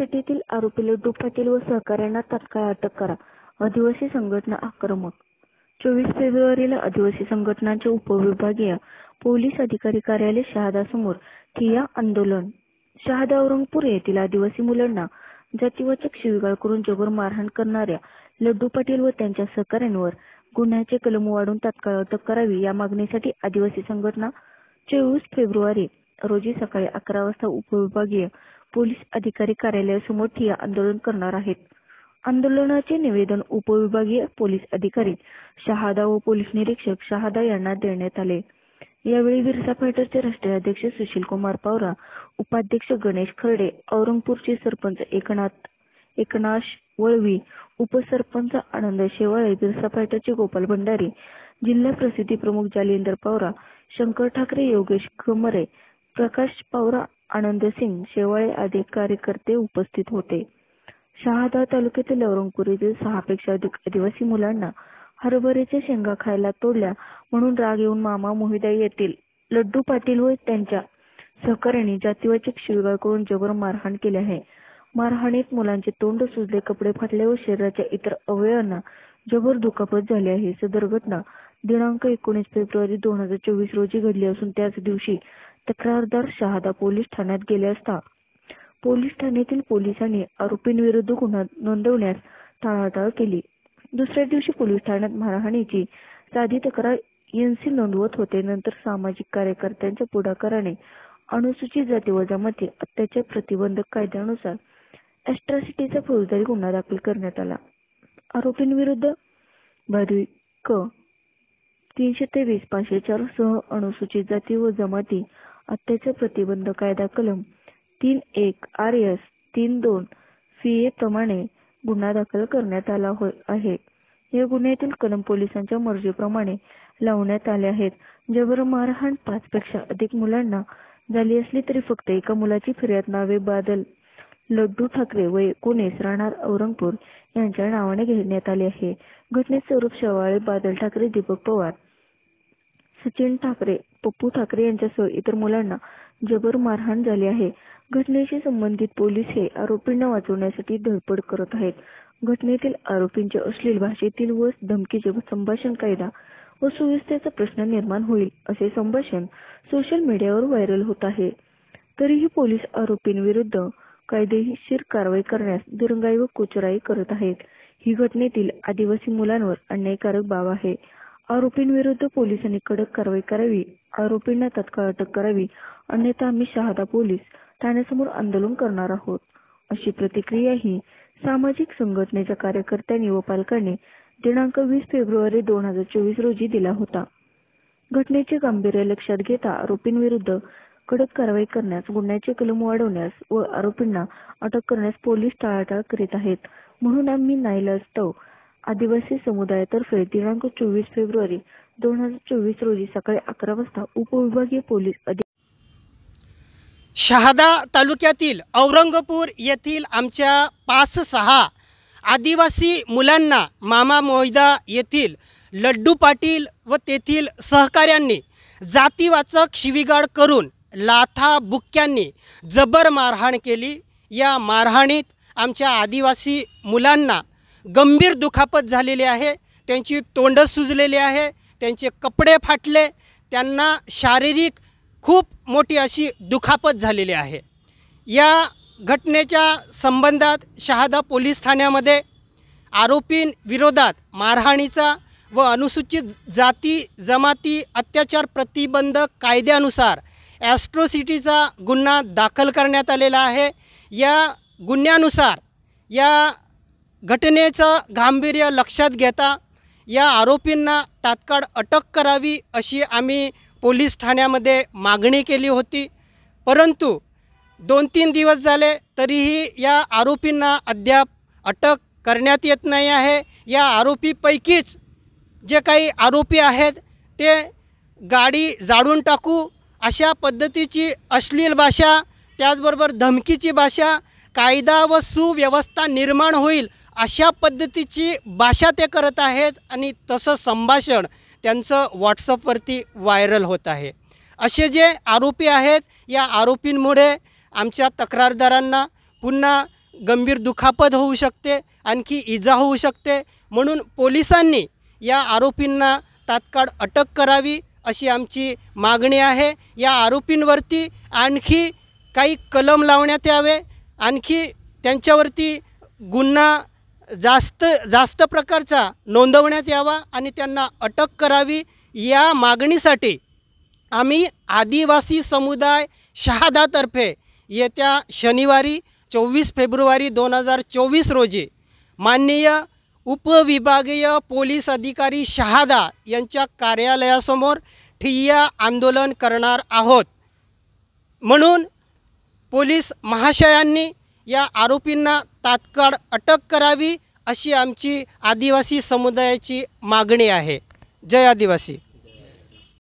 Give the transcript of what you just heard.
अॅट्रॉसिटीतील आरोपी लड्डू पाटील व सहकाऱ्यांना तात्काळ अटक करा. आदिवासी संघटना आक्रमक. 24 फेब्रुवारीला आदिवासी संघटनांचे उपविभागीय पोलीस अधिकारी कार्यालय शहादा समोर ठिय्या आंदोलन. शहादा औरंगपूर येथील आदिवासी मुलांना जातीवाचक शिवीगाळ करून जबर मारहाण करणाऱ्या लड्डू पाटील व त्यांच्या सहकाऱ्यांवर गुन्ह्याचे कलम वाढवून तात्काळ अटक करावी या मागणीसाठी आदिवासी संघटना 24 फेब्रुवारी रोजी सकाळी 11 वाजता उपविभागीय पोलीस अधिकारी कार्यालयासमोर ठिय्या आंदोलन करणार आहेत. आंदोलनाचे निवेदन उपविभागीय पोलीस अधिकारी शहादा व पोलीस निरीक्षक शहादा यांना देण्यात आले. यावेळी विरसा फायटरचे राष्ट्रीय अध्यक्ष सुशील कुमार पावरा, उपाध्यक्ष गणेश खर्डे, औरंगपूरचे सरपंच एकनाश वळवी, उपसरपंच आनंद शेवाळे, विरसा फायटरचे गोपाल भंडारी, जिल्हा प्रसिद्धी प्रमुख जालिंदर पावरा, शंकर ठाकरे, योगेश गमरे, प्रकाश पावरा, आनंद सिंग शेवाळे आदी कार्यकर्ते उपस्थित होते. शहादा तालुक्यातील औरंगपूर येथील 6 पेक्षा अधिक आदिवासी मुलांना हरभऱ्याच्या शेंगा खायला तोडल्या म्हणून राग येऊन मामा मोहिदा येथील लड्डू पाटील व त्यांच्या सहकाऱ्यांनी जातीवाचक शिवीगाळ करून जबर मारहाण केली आहे. मारहाणीत मुलांचे तोंड सुजले, कपडे फाटले व शरीराच्या इतर अवयवांना जबर दुखापत झाली आहे. सदर घटना दिनांक 19 फेब्रुवारी 2024 रोजी घडली असून त्याच दिवशी तक्रारदार शहादा पोलीस ठाण्यात गेले असता पोलीस ठाण्यातील पोलिसांनी आरोपींविरुद्ध गुन्हा नोंदवण्यास टाळाटाळ केली. दुसऱ्या दिवशी पोलीस ठाण्यात मारहाणीची साधी तक्रार एनसी नोंदवत होते. नंतर सामाजिक कार्यकर्त्यांच्या पुढाकाराने अनुसूचित जाती व जमाती अत्याचार प्रतिबंधक कायद्यानुसार अॅट्रॉसिटीचा फौजदारी गुन्हा दाखल करण्यात आला. आरोपींविरुद्ध भादवी क. 323, 504 सह अनुसूचित जाती व जमाती अत्याचार प्रतिबंधक कायदा कलम 3(1) RS 3(2) FA प्रमाणे गुन्हा दाखल करण्यात आला आहे. या गुन्ह्यातील कलम पोलिसांच्या मर्जीप्रमाणे लावण्यात आले आहेत. जबर मारहाण 5 पेक्षा अधिक मुलांना झाली असली तरी फक्त एका मुलाची फिर्याद नावे बादल लड्डू ठाकरे वय 19 राहणार औरंगपूर यांच्या नावाने घेण्यात आली आहे. घटनेत सौरभ शेवाळे, बादल ठाकरे, दीपक पवार, सचिन ठाकरे, पप्पू ठाकरे यांच्यासह इतर मुलांना जबर मारहाण झाली आहे. घटनेशी संबंधित पोलीस हे आरोपींना वाचवण्यासाठी धडपड करत आहेत. घटनेतील आरोपींचे अश्लील भाषेतील व धमकीचे संभाषण कायदा व सुव्यवस्थेचा प्रश्न निर्माण होईल असे संभाषण सोशल मीडियावर व्हायरल होत आहे. तरीही पोलीस आरोपींविरुद्ध कायदेशीर कारवाई करण्यास दिरंगाई व कुचराई करत आहेत. ही घटनेतील आदिवासी मुलांवर अन्यायकारक बाब आहे. आरोपींविरुद्ध पोलिसांनी कडक कारवाई करावी. आरोपींना तात्काळ अटक करावी, अन्यथा आम्ही शहादा पोलीस ठाण्यासमोर आंदोलन करणार आहोत, अशी प्रतिक्रियाही सामाजिक संघटनेच्या कार्यकर्त्यांनी व पालकांनी दिनांक 20 फेब्रुवारी 2024 रोजी दिला होता. घटनेचे गांभीर्य लक्षात घेता आरोपींविरुद्ध कडक कारवाई करण्यास, गुन्ह्याचे कलम वाढवण्यास व आरोपींना अटक करण्यास पोलीस टाळाटाळ करीत आहेत. म्हणून आम्ही नाईलाजास्तव आदिवासी समुदायातर्फे दिनांक 24 फेब्रुवारी 2024 रोजी सकाळी 11 वाजता उपविभागीय पोलीस शहादा तालुक्यातील औरंगपूर येथील आमच्या 5-6 आदिवासी मुलांना मामा मोहिदा येथील लड्डू पाटील व तेथील सहकाऱ्यांनी जातीवाचक शिवीगाळ करून लाथा बुक्क्यांनी जबर मारहाण केली. या मारहाणीत आमच्या आदिवासी मुलांना गंभीर दुखापत झालेली आहे. त्यांची तोंड सुजलेली आहे, त्यांचे कपडे फाटले, त्यांना शारीरिक खूप मोठी अशी दुखापत झालेली आहे. या घटनेच्या संबंधात शहादा पोलीस ठाण्यामध्ये आरोपींविरोधात मारहाणीचा व अनुसूचित जाती जमाती अत्याचार प्रतिबंधक कायद्यानुसार ॲट्रॉसिटीचा गुन्हा दाखल करण्यात आलेला आहे. या गुन्ह्यानुसार या घटनेचं गांभीर्य लक्षात घेता या आरोपींना तात्काळ अटक करावी अशी आम्ही पोलीस ठाण्यामध्ये मागणी केली होती. परंतु 2-3 दिवस झाले तरीही या आरोपींना अद्याप अटक करण्यात येत नाही आहे. या आरोपीपैकीच जे काही आरोपी आहेत ते गाडी जाळून टाकू अशा पद्धतीची अश्लील भाषा, त्याचबरोबर धमकीची भाषा, कायदा व सुव्यवस्था निर्माण होईल अशा पद्धतीची भाषा ते करत आहेत आणि तसं संभाषण त्यांचं व्हॉट्सअपवरती व्हायरल होत आहे. असे जे आरोपी आहेत या आरोपींमुळे आमच्या तक्रारदारांना पुन्हा गंभीर दुखापत होऊ शकते, आणखी इजा होऊ शकते. म्हणून पोलिसांनी या आरोपींना तात्काळ अटक करावी अशी आमची मागणी आहे. या आरोपींवरती आणखी काही कलम लावण्यात यावे, आणखी त्यांच्यावरती गुन्हा जास्त प्रकारचा नोंदवण्यात यावा आणि त्यांना अटक करावी. या मागणीसाठी आम्ही आदिवासी समुदाय शहादातर्फे येत्या शनिवारी 24 फेब्रुवारी 2024 रोजी माननीय उपविभागीय पोलीस अधिकारी शहादा यांच्या कार्यालयासमोर ठिय्या आंदोलन करणार आहोत. म्हणून पोलीस महाशयांनी या आरोपींना तात्काळ अटक करावी अशी आमची आदिवासी समुदायाची मागणी आहे. जय आदिवासी.